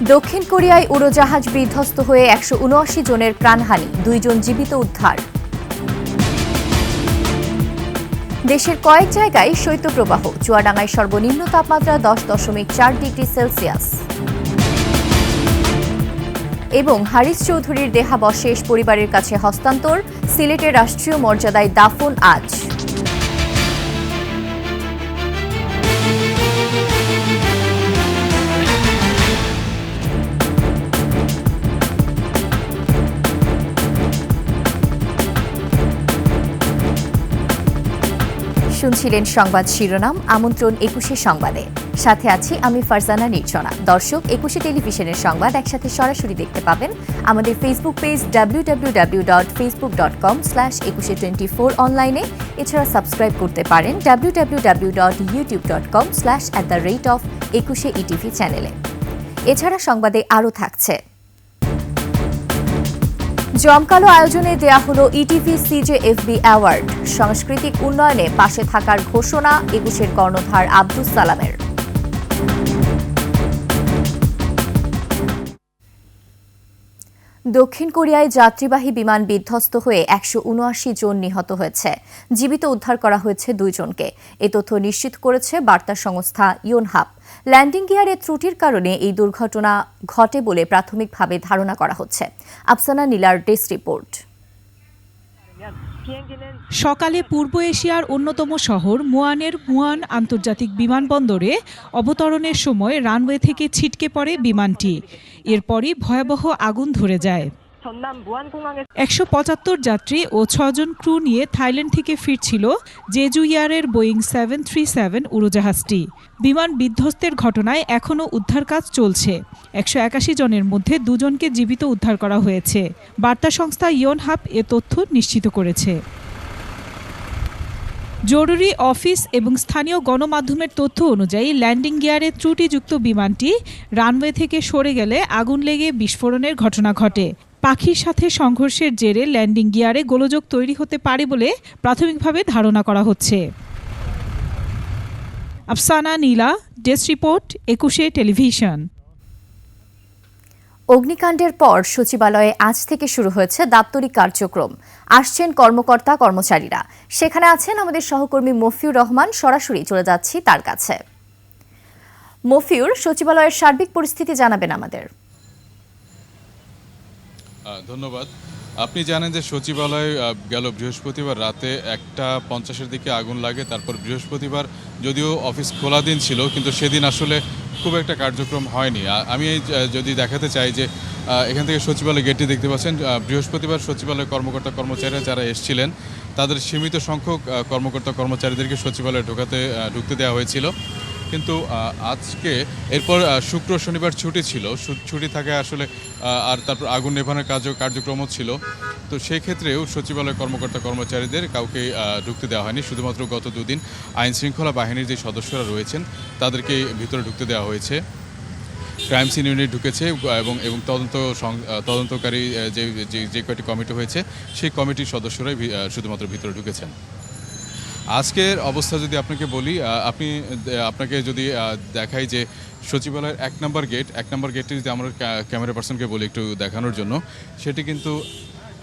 দক্ষিণ কোরিয়ায় উড়োজাহাজ বিধ্বস্ত হয়ে ১৭৯ জনের প্রাণহানি, ২ জন জীবিত উদ্ধার। দেশের কয়েক জায়গায় শৈত্যপ্রবাহ, চুয়াডাঙ্গায় সর্বনিম্ন তাপমাত্রা 10.4 ডিগ্রি সেলসিয়াস। এবং হারিস চৌধুরীর দেহাবশেষ পরিবারের কাছে হস্তান্তর, সিলেটের রাষ্ট্রীয় মর্যাদায় দাফন আজ। শুনছিলেন সংবাদ শিরোনাম, আমন্ত্রণ ২১শে সংবাদে। সাথে আছি আমি ফারজানা নির্জনা। দর্শক, ২১শে টেলিভিশনের সংবাদ একসাথে সরাসরি দেখতে পাবেন আমাদের ফেসবুক পেজ www.facebook.com/2124 অনলাইনে। এছাড়া সাবস্ক্রাইব করতে পারেন www.youtube.com/@21sheETV চ্যানেলে। এছাড়া সংবাদে আরও থাকছে: জমকালো আয়োজনে দেয়া হলো ইটিভি সিজেএফবি অ্যাওয়ার্ড, সাংস্কৃতিক উন্নয়নে পাশে থাকার ঘোষণা ২১-এর কর্ণধার আব্দুস সালামের। দক্ষিণ কোরিয়ায় যাত্রীবাহী বিমান বিধ্বস্ত হয়ে ১৭৯ জন নিহত হয়েছে, জীবিত উদ্ধার করা হয়েছে ২ জনকে। এ তথ্য নিশ্চিত করেছে বার্তা সংস্থা ইয়োনহাপ। ল্যান্ডিং গিয়ারের ত্রুটির কারণে এই দুর্ঘটনা ঘটে বলে প্রাথমিকভাবে ধারণা করা হচ্ছে। আফসানা নীলার ডেস্ক রিপোর্ট। সকালে পূর্ব এশিয়ার অন্যতম শহর মুয়ানের মুয়ান আন্তর্জাতিক বিমানবন্দরে অবতরণের সময় রানওয়ে থেকে ছিটকে পড়ে বিমানটি। এরপরই ভয়াবহ আগুন ধরে যায়। ১৭৫ যাত্রী ও ৬ জন ক্রু নিয়ে থাইল্যান্ড থেকে ফিরছিল জেজু এয়ারের বোয়িং 737 উড়োজাহাজটি। বিমান বিধ্বস্তের ঘটনায় এখনও উদ্ধার কাজ চলছে। ১৮১ জনের মধ্যে ২ জনকে জীবিত উদ্ধার করা হয়েছে। বার্তা সংস্থা ইয়োনহাপ এ তথ্য নিশ্চিত করেছে। জরুরি অফিস এবং স্থানীয় গণমাধ্যমের তথ্য অনুযায়ী ল্যান্ডিং গিয়ারে ত্রুটিযুক্ত বিমানটি রানওয়ে থেকে সরে গেলে আগুন লেগে বিস্ফোরণের ঘটনা ঘটে। পাখির সাথে সংঘর্ষের জেরে ল্যান্ডিং গিয়ারে গোলযোগ তৈরি হতে পারে বলে প্রাথমিকভাবে ধারণা করা হচ্ছে। আফসানা নীলা, ডেস্ক রিপোর্ট, ২১শে টেলিভিশন। অগ্নিকাণ্ডের পর সচিবালয়ে আজ থেকে শুরু হয়েছে দাপ্তরিক কার্যক্রম। আসছেন কর্মকর্তা কর্মচারীরা। সেখানে আছেন আমাদের সহকর্মী মফিউর রহমান। সরাসরি চলে যাচ্ছি তার কাছে। মফিউর, সচিবালয়ের সার্বিক পরিস্থিতি জানাবেন আমাদের। ধন্যবাদ। আপনি জানেন যে সচিবালয় গেল বৃহস্পতিবার রাতে 1:50-এর দিকে আগুন লাগে। তারপর বৃহস্পতিবার যদিও অফিস খোলা দিন ছিল, কিন্তু সেদিন আসলে খুব একটা কার্যক্রম হয়নি। আমি যদি দেখাতে চাই যে এখান থেকে সচিবালয় গেটটি দেখতে পাচ্ছেন। বৃহস্পতিবার সচিবালয় কর্মকর্তা কর্মচারীরা যারা এসেছিলেন তাদের সীমিত সংখ্যক কর্মকর্তা কর্মচারীদেরকে সচিবালয়ে ঢুকতে দেওয়া হয়েছিল। কিন্তু আজকে এরপর শুক্র শনিবার ছুটি ছিল, ছুটি থাকে আসলে, আর তারপর আগুন নেভানোর কার্যক্রমও ছিল। তো সেই ক্ষেত্রেও সচিবালয় কর্মকর্তা কর্মচারীদের কাউকে ঢুকতে দেওয়া হয়নি। শুধুমাত্র গত 2 দিন আইনশৃঙ্খলা বাহিনীর যে সদস্যরা রয়েছেন তাদেরকে ভিতরে ঢুকতে দেওয়া হয়েছে। ক্রাইম সিন ইউনিট ঢুকেছে এবং তদন্তকারী যে কয়টি কমিটি হয়েছে সেই কমিটির সদস্যরাই শুধুমাত্র ভিতরে ঢুকেছেন। আজকের অবস্থা যদি আপনাকে বলি, আপনাকে যদি দেখাই যে সচিবালয়ের ১ নম্বর গেটটি যদি আমরা ক্যামেরা পার্সনকে বলি একটু দেখানোর জন্য, সেটি কিন্তু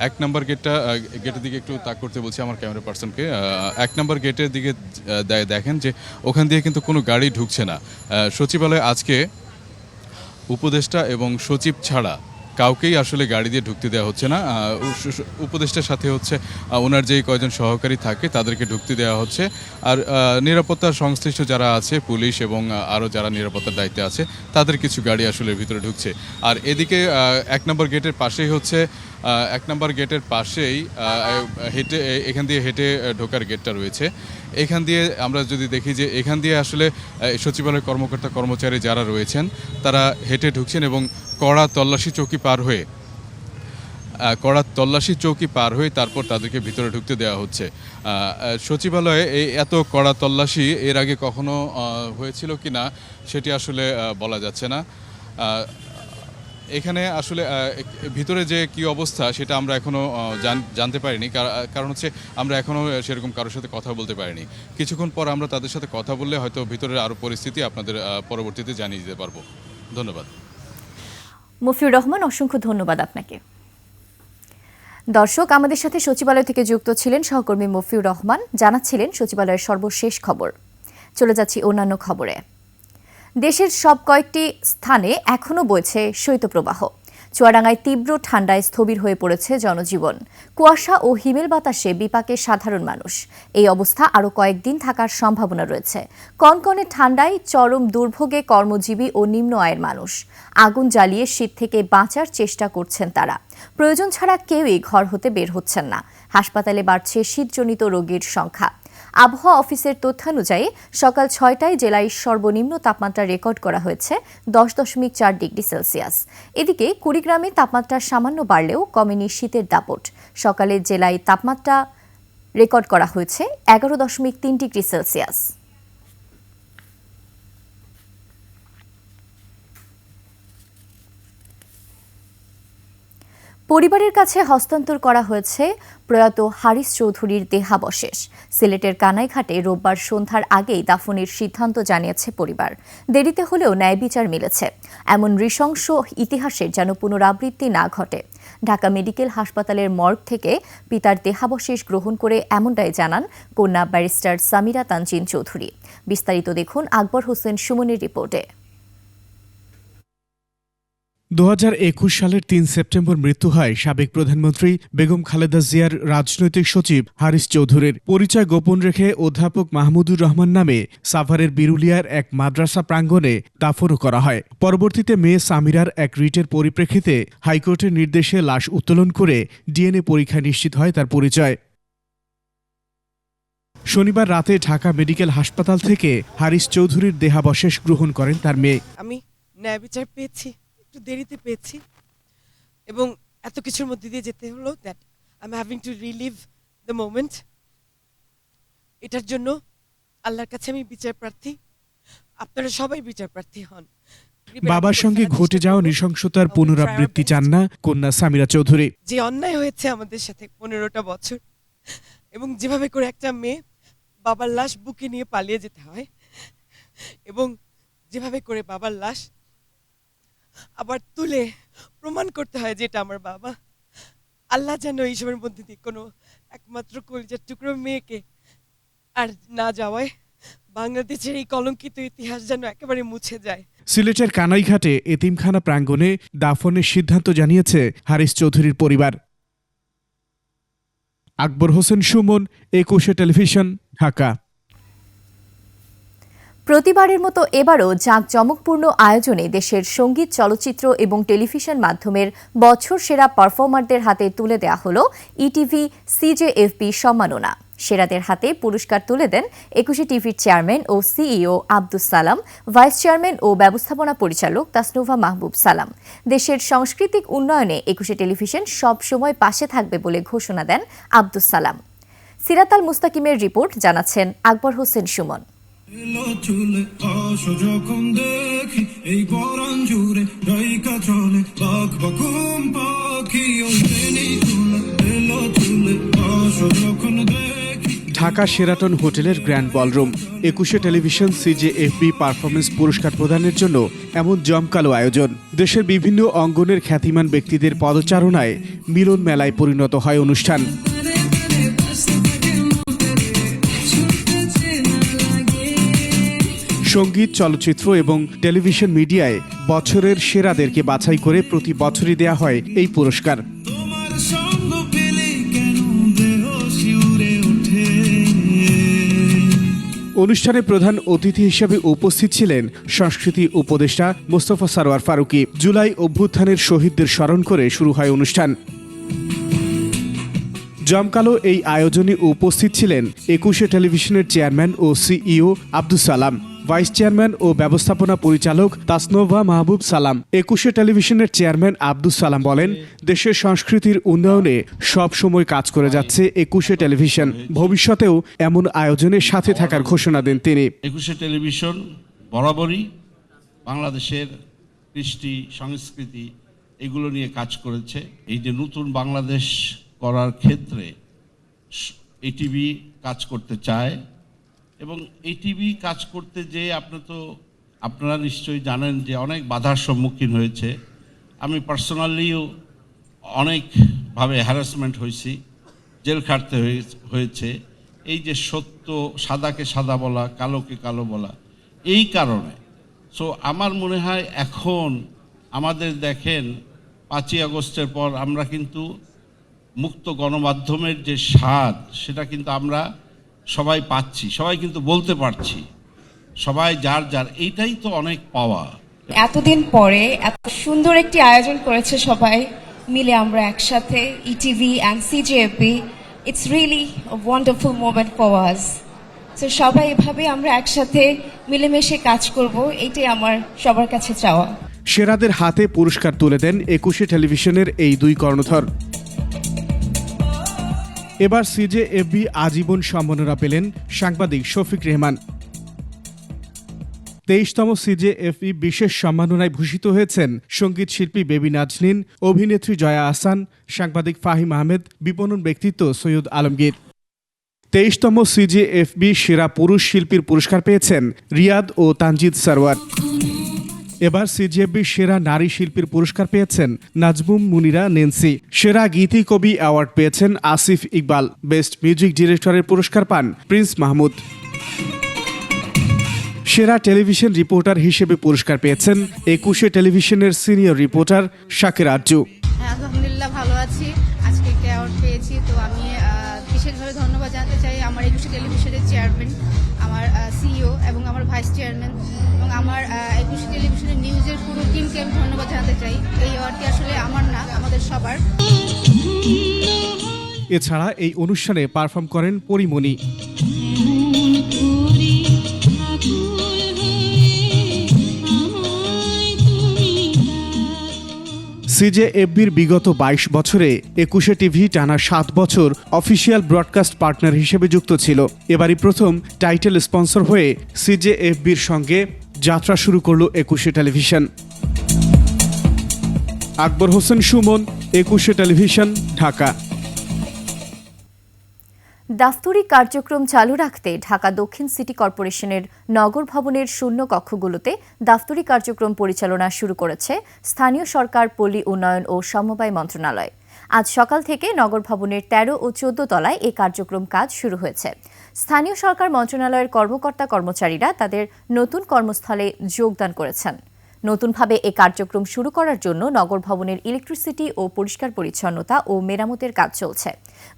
১ নম্বর গেটের দিকে একটু তাক করতে বলছি আমার ক্যামেরা পার্সনকে। ১ নম্বর গেটের দিকে দেখেন যে ওখান দিয়ে কিন্তু কোনো গাড়ি ঢুকছে না। সচিবালয়ে আজকে উপদেষ্টা এবং সচিব ছাড়া কাউকেই আসলে গাড়ি দিয়ে ঢুকতে দেওয়া হচ্ছে না। উপদেষ্টার সাথে হচ্ছে ওনার যেই কয়জন সহকারী থাকে তাদেরকে ঢুকতে দেওয়া হচ্ছে। আর নিরাপত্তার সংশ্লিষ্ট যারা আছে, পুলিশ এবং আরও যারা নিরাপত্তার দায়িত্বে আছে, তাদের কিছু গাড়ি আসলে ভিতরে ঢুকছে। আর এদিকে ১ নম্বর গেটের পাশেই হচ্ছে ১ নম্বর গেটের পাশেই এখান দিয়ে হেঁটে ঢোকার গেটটা রয়েছে। এখান দিয়ে আমরা যদি দেখি যে এখান দিয়ে আসলে সচিবালয়ের কর্মকর্তা কর্মচারী যারা রয়েছেন তারা হেঁটে ঢুকছেন এবং কড়া তল্লাশি চৌকি পার হয়ে তারপর তাদেরকে ভিতরে ঢুকতে দেওয়া হচ্ছে। সচিবালয়ে এই এত কড়া তল্লাশি এর আগে কখনো হয়েছিল কি না সেটি আসলে বলা যাচ্ছে না। এখানে আসলে ভিতরে যে কি অবস্থা সেটা আমরা এখনও জানতে পারিনি, কারণ হচ্ছে আমরা এখনও সেরকম কারোর সাথে কথা বলতে পারিনি। কিছুক্ষণ পর আমরা তাদের সাথে কথা বললে হয়তো ভিতরের আরও পরিস্থিতি আপনাদের পরবর্তীতে জানিয়ে দিতে পারবো। ধন্যবাদ। মফিউর রহমান, অসংখ্য ধন্যবাদ আপনাকে। দর্শক, আমাদের সাথে সচিবালয় থেকে যুক্ত ছিলেন সহকর্মী মফিউর রহমান, জানাচ্ছিলেন সচিবালয়ের সর্বশেষ খবর। চলে যাচ্ছি অন্যান্য খবরে। দেশের সব কয়েকটি স্থানে এখনও বইছে শৈত্যপ্রবাহ। চুয়াডাঙ্গায় তীব্র ঠান্ডায় স্থবির হয়ে পড়েছে জনজীবন। কুয়াশা ও হিমেল বাতাসে বিপাকে সাধারণ মানুষ। এই অবস্থা আরও কয়েকদিন থাকার সম্ভাবনা রয়েছে। কনকনে ঠান্ডায় চরম দুর্ভোগে কর্মজীবী ও নিম্ন আয়ের মানুষ। আগুন জ্বালিয়ে শীত থেকে বাঁচার চেষ্টা করছেন তারা। প্রয়োজন ছাড়া কেউই ঘর হতে বের হচ্ছেন না। হাসপাতালে বাড়ছে শীতজনিত রোগীর সংখ্যা। আবহাওয়া অফিসের তথ্যানুযায়ী সকাল ৬টায় জেলায় সর্বনিম্ন তাপমাত্রা রেকর্ড করা হয়েছে 10.4 ডিগ্রি সেলসিয়াস। এদিকে কুড়িগ্রামে তাপমাত্রা সামান্য বাড়লেও কমেনি শীতের দাপট। সকালে জেলায় তাপমাত্রা রেকর্ড করা হয়েছে 11.3 ডিগ্রি সেলসিয়াস। পরিবারের কাছে হস্তান্তর করা হয়েছে প্রয়াত হারিস চৌধুরীর দেহাবশেষ। সিলেটের কানাইঘাটে রোববার সন্ধ্যার আগেই দাফনের সিদ্ধান্ত জানিয়েছে পরিবার। দেরিতে হলেও ন্যায় বিচার মিলেছে। এমন নৃশংস ইতিহাসের যেন পুনরাবৃত্তি না ঘটে। ঢাকা মেডিকেল হাসপাতালের মর্গ থেকে পিতার দেহাবশেষ গ্রহণ করে এমনটাই জানান কন্যা ব্যারিস্টার সামিরা তানজিন চৌধুরী। বিস্তারিত দেখুন আকবর হোসেন সুমনের রিপোর্টে। 2021 সালের 3 সেপ্টেম্বর মৃত্যু হয় সাবেক প্রধানমন্ত্রী বেগম খালেদা জিয়ার রাজনৈতিক সচিব হারিস চৌধুরীর। পরিচয় গোপন রেখে অধ্যাপক মাহমুদুর রহমান নামে সাভারের বিরুলিয়ার এক মাদ্রাসা প্রাঙ্গণে দাফনও করা হয়। পরবর্তীতে মেয়ে সামিরার এক রিটের পরিপ্রেক্ষিতে হাইকোর্টের নির্দেশে লাশ উত্তোলন করে ডিএনএ পরীক্ষা নিশ্চিত হয় তার পরিচয়। শনিবার রাতে ঢাকা মেডিকেল হাসপাতাল থেকে হারিস চৌধুরীর দেহাবশেষ গ্রহণ করেন তার মেয়ে। আমি ন্যায় বিচার পেয়েছি, একটু দেরিতে পেয়েছি, এবং এত কিছুর মধ্যে দিয়ে যেতে হলো that I am having to relive the moment. এটার জন্য আল্লাহর কাছে আমি বিচার প্রার্থী, আপনারা সবাই বিচার প্রার্থী হন। বাবার সঙ্গে ঘটে যাওয়া নৃশংসতার পুনরাবৃত্তি চান না কন্যা সামিরা চৌধুরী। যে অন্যায় হয়েছে আমাদের সাথে 15টা বছর, এবং যেভাবে করে একটা মেয়ে বাবার লাশ বুকে নিয়ে পালিয়ে যেতে হয়, এবং যেভাবে করে বাবার লাশ আবার তুলে প্রমাণ করতে হয় যে এটা আমার বাবা। আল্লাহ যেন এইসবের মধ্যে দিয়ে কোনো একমাত্র কলিজার টুকরো মেয়েকে আর না যাওয়ায় বাংলাদেশের এই কলঙ্কিত ইতিহাস যেন একেবারে মুছে যায়। সিলেটের কানাইঘাটে এতিমখানা প্রাঙ্গণে দাফনের সিদ্ধান্ত জানিয়েছে হারিস চৌধুরীর পরিবার। আকবর হোসেন সুমন, 21 টেলিভিশন, ঢাকা। প্রতিবারের মতো এবারও জাঁকজমকপূর্ণ আয়োজনে দেশের সঙ্গীত, চলচ্চিত্র এবং টেলিভিশন মাধ্যমের বছর সেরা পারফর্মারদের হাতে তুলে দেওয়া হল ইটিভি সিজেএফপি সম্মাননা। সেরাদের হাতে পুরস্কার তুলে দেন 21 টিভির চেয়ারম্যান ও CEO Abdus Salam, vice chairman ও ব্যবস্থাপনা পরিচালক তাসনুভা মাহবুব সালাম। দেশের সাংস্কৃতিক উন্নয়নে 21 টেলিভিশন সব সময় পাশে থাকবে বলে ঘোষণা দেন আব্দুস সালাম। সিরাত আল মুস্তাকিমের রিপোর্ট, জানাচ্ছেন আকবর হোসেন সুমন। ঢাকা শেরাটন হোটেলের grand ballroom. 21 television CJFB performance পুরস্কার প্রদানের জন্য এমন জমকালো আয়োজন। দেশের বিভিন্ন অঙ্গনের খ্যাতিমান ব্যক্তিদের পদচারণায় মিলন মেলায় পরিণত হয় অনুষ্ঠান। সঙ্গীত, চলচ্চিত্র এবং টেলিভিশন মিডিয়ায় বছরের সেরাদেরকে বাছাই করে প্রতি বছরই দেয়া হয় এই পুরস্কার। অনুষ্ঠানে প্রধান অতিথি হিসেবে উপস্থিত ছিলেন সংস্কৃতি উপদেষ্টা মোস্তফা সরওয়ার ফারুকী। জুলাই অভ্যুত্থানের শহীদদের স্মরণ করে শুরু হয় অনুষ্ঠান। জমকালো এই আয়োজনে উপস্থিত ছিলেন 21 টেলিভিশনের চেয়ারম্যান ও CEO Abdus Salam, vice chairman ও ব্যবস্থাপনা পরিচালক তাসনুভা মাহবুব সালাম। 21 টেলিভিশনের চেয়ারম্যান আব্দুস সালাম বলেন, দেশের সংস্কৃতির উন্নয়নে সব সময় কাজ করে যাচ্ছে 21 টেলিভিশন। ভবিষ্যতেও এমন আয়োজনের সাথে থাকার ঘোষণা দেন তিনি। 21 টেলিভিশন বরাবরই বাংলাদেশের কৃষ্টি, সংস্কৃতি এগুলো নিয়ে কাজ করেছে। এই যে নতুন বাংলাদেশ করার ক্ষেত্রে এটিভি কাজ করতে চায়, এবং এটিভি কাজ করতে যে আপনারা নিশ্চয়ই জানেন যে অনেক বাধার সম্মুখীন হয়েছে। আমি পার্সোনালিও অনেকভাবে হ্যারাসমেন্ট হয়েছি, জেল খাটতে হয়েছে। এই যে সত্য, সাদাকে সাদা বলা, কালোকে কালো বলা, এই কারণে। সো আমার মনে হয় এখন আমাদের দেখেন 5ই আগস্টের পর আমরা কিন্তু মুক্ত গণমাধ্যমের যে স্বাদ, সেটা কিন্তু আমরা সবাই পাচ্ছি, সবাই কিন্তু বলতে পারছি, সবাই যার যার, এইটাই তো অনেক পাওয়া। এতদিন পরে এত সুন্দর একটি আয়োজন করেছে সবাই মিলে আমরা একসাথে, ETV and CJFB. It's really a wonderful moment for us. So সবাই এভাবে আমরা একসাথে মিলেমিশে কাজ করব, এইটাই আমার সবার কাছে চাওয়া। সেরাদের হাতে পুরস্কার তুলে দেন 21শে টেলিভিশনের এই দুই কর্ণধার। এবার সিজেএফবি আজীবন সম্মাননা পেলেন সাংবাদিক শফিক রেহমান। 23তম সিজেএফবি বিশেষ সম্মাননায় ভূষিত হয়েছেন সঙ্গীত শিল্পী বেবি নাজনীন, অভিনেত্রী জয়া আহসান, সাংবাদিক ফাহিম আহমেদ, বিপণন ব্যক্তিত্ব সৈয়দ আলমগীর। 23তম সিজেএফবি সেরা পুরুষ শিল্পীর পুরস্কার পেয়েছেন রিয়াদ ও তানজিদ সরওয়ার। এবার সিজেএফবি সেরা নারী শিল্পীর পুরস্কার পেয়েছেন নাজমুম মুনিরা নেন্সি। সেরা গীতি কবি অ্যাওয়ার্ড পেয়েছেন আসিফ ইকবাল। বেস্ট মিউজিক ডিরেক্টরের পুরস্কার পান প্রিন্স মাহমুদ। সেরা টেলিভিশন রিপোর্টার হিসেবে পুরস্কার পেয়েছেন 21শে টেলিভিশনের সিনিয়র রিপোর্টার শাকির আরজু। আলহামদুলিল্লাহ ভালো আছি, আজকে একটা অ্যাওয়ার্ড পেয়েছি। তো আমি বিশেষভাবে ধন্যবাদ জানাতে চাই আমার 21শে টেলিভিশনের চেয়ারম্যান, আমার সিইও এবং আমার ভাইস চেয়ারম্যান এবং আমার 21শে টেলিভিশনের নিউজের পুরো টিমকে আমি ধন্যবাদ জানাতে চাই। এই অ্যাওয়ার্ডটি আসলে আমার না, আমাদের সবার। এছাড়া এই অনুষ্ঠানে পারফর্ম করেন পরিমণি। সিজেএফবির বিগত 22 বছরে 21শে টিভি টানা 7 বছর অফিসিয়াল ব্রডকাস্ট পার্টনার হিসেবে যুক্ত ছিল। এবারই প্রথম টাইটেল স্পন্সর হয়ে সিজেএফবির সঙ্গে যাত্রা শুরু করল 21শে টেলিভিশন। আকবর হোসেন সুমন, 21শে টেলিভিশন, ঢাকা। দাফতরিক কার্যক্রম চালু রাখতে ঢাকা দক্ষিণ সিটি কর্পোরেশনের নগর ভবনের শূন্য কক্ষগুলোতে দাফতরিক কার্যক্রম পরিচালনা শুরু করেছে স্থানীয় সরকার, পল্লী উন্নয়ন ও সমবায় মন্ত্রণালয়। আজ সকাল থেকে নগর ভবনের 13 ও 14 তলায় এই কার্যক্রম কাজ শুরু হয়েছে। স্থানীয় সরকার মন্ত্রণালয়ের কর্মকর্তা কর্মচারীরা তাদের নতুন কর্মস্থলে যোগদান করেছেন। নতুনভাবে এ কার্যক্রম শুরু করার জন্য নগর ভবনের ইলেকট্রিসিটি ও পরিষ্কার পরিচ্ছন্নতা ও মেরামতের কাজ চলছে।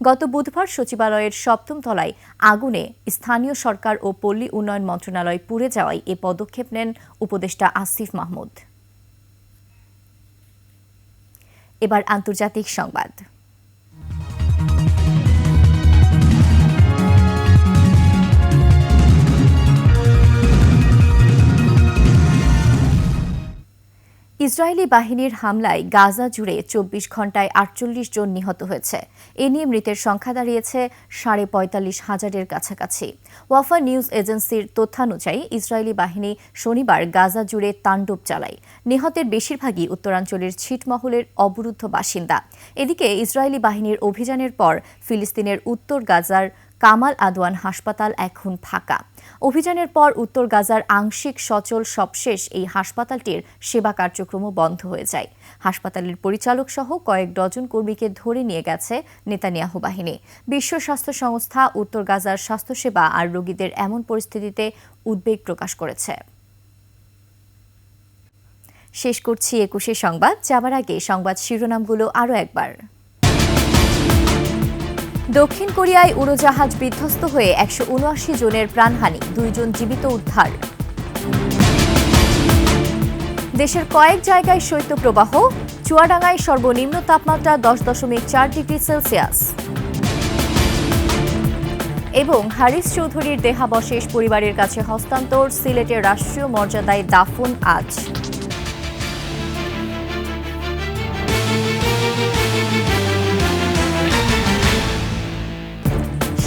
গত বুধবার সচিবালয়ের 7ম তলায় আগুনে স্থানীয় সরকার ও পল্লী উন্নয়ন মন্ত্রণালয় পুড়ে যাওয়ায় এ পদক্ষেপ নেন উপদেষ্টা আসিফ মাহমুদ। এবার আন্তর্জাতিক সংবাদ। ইসরায়েলি বাহিনীর হামলায় গাজা জুড়ে 24 ঘণ্টায় 48 জন নিহত হয়েছে। এ নিয়ে মৃতের সংখ্যা দাঁড়িয়েছে 45,500-এর কাছাকাছি। ওয়াফা নিউজ এজেন্সির তথ্যানুযায়ী ইসরায়েলি বাহিনী শনিবার গাজা জুড়ে তাণ্ডব চালায়। নিহতের বেশিরভাগই উত্তরাঞ্চলের ছিটমহলের অবরুদ্ধ বাসিন্দা। এদিকে ইসরায়েলি বাহিনীর অভিযানের পর ফিলিস্তিনের উত্তর গাজার কামাল আদওয়ান হাসপাতাল এখন ফাঁকা। অভিযানের পর উত্তর গাজার আংশিক সচল সবশেষ এই হাসপাতালটির সেবা কার্যক্রমও বন্ধ হয়ে যায়। হাসপাতালের পরিচালক সহ কয়েক ডজন কর্মীকে ধরে নিয়ে গেছে নেতানিয়াহু বাহিনী। বিশ্ব স্বাস্থ্য সংস্থা উত্তর গাজার স্বাস্থ্যসেবা আর রোগীদের এমন পরিস্থিতিতে উদ্বেগ প্রকাশ করেছে। শেষ করছি 21শে সংবাদ। যাবার আগে সংবাদ শিরোনামগুলো আরও একবার। দক্ষিণ কোরিয়ায় উড়োজাহাজ বিধ্বস্ত হয়ে 179 জনের প্রাণহানি, 2 জন জীবিত উদ্ধার। দেশের কয়েক জায়গায় শৈত্যপ্রবাহ, চুয়াডাঙ্গায় সর্বনিম্ন তাপমাত্রা 10.4 ডিগ্রি সেলসিয়াস। এবং হারিস চৌধুরীর দেহাবশেষ পরিবারের কাছে হস্তান্তর, সিলেটের রাষ্ট্রীয় মর্যাদায় দাফন আজ।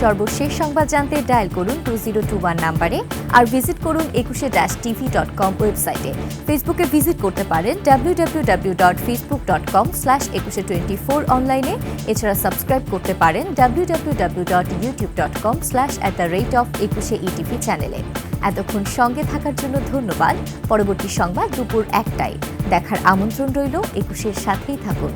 সর্বশেষ সংবাদ জানতে ডায়াল করুন 2021 নাম্বারে আর ভিজিট করুন 21-tv.com ওয়েবসাইটে। ফেসবুকে ভিজিট করতে পারেন www.facebook.com/2124 অনলাইনে। এছাড়া সাবস্ক্রাইব করতে পারেন www.youtube.com/@21etv চ্যানেলে। এতক্ষণ সঙ্গে থাকার জন্য ধন্যবাদ। পরবর্তী সংবাদ দুপুর 1টায় দেখার আমন্ত্রণ রইল। 21-এর সাথেই থাকুন।